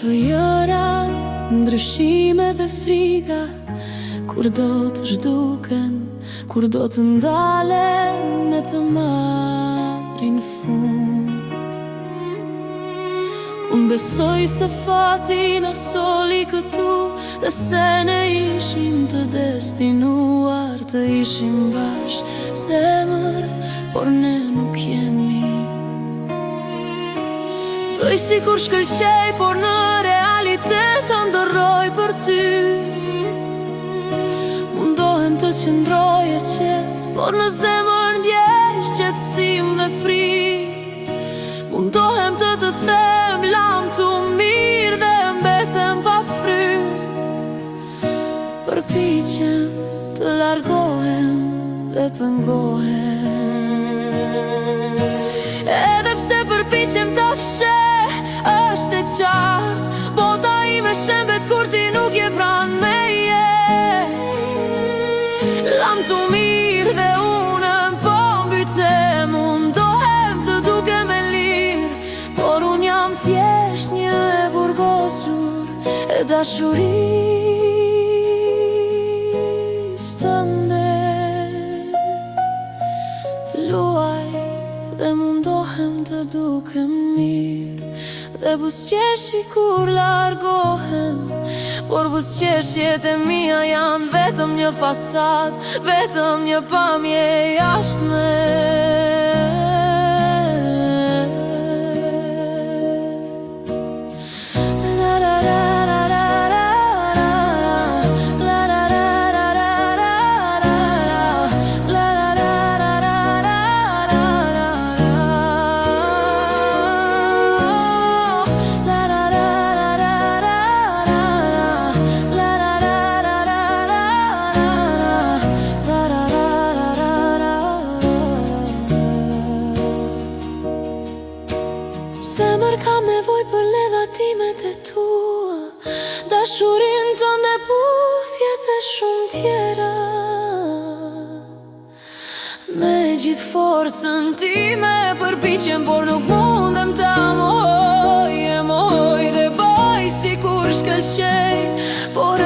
Lojërat, ndryshime dhe friga, kur do të zhduken, kur do të ndalen e të marrin fund. Unë besoj se fati na soli këtu, dhe se ne ishim të destinuar të ishim bashkë zemër, por ne nuk jemi. Bëj si kur shkëlqej, por në realitet të ndërroj për ty. Mundohem të qëndroj e qetë, por në zemër ndjesh qetësim dhe frik. Mundohem të të them lam të mirë dhe mbetem pa frymë. Përpiqem të largohem dhe pengohem, edhe pse përpiqem ta fsheh, është e qartë, bota ime shembet kur ti nuk je pranë meje. Lam të mirë dhe unë po mbytem, mundohem të dukem e lirë, por unë jam thjesht një e burgosur e dashurisë tënde. Luaj dhe mundohem të dukem mirë, dhe buzëqeshi kur largohem, por buzëqeshjet e mia janë vetëm një fasad, vetëm një pamje jashtme. Zemër kam nevoj për ledhatimet e tua, dashurin tënde, puthje dhe shumë tjera. Me gjithë forcën time përpiqem, por nuk mundem ta mohoj, e mohoj dhe bëj si kur shkëlqej, por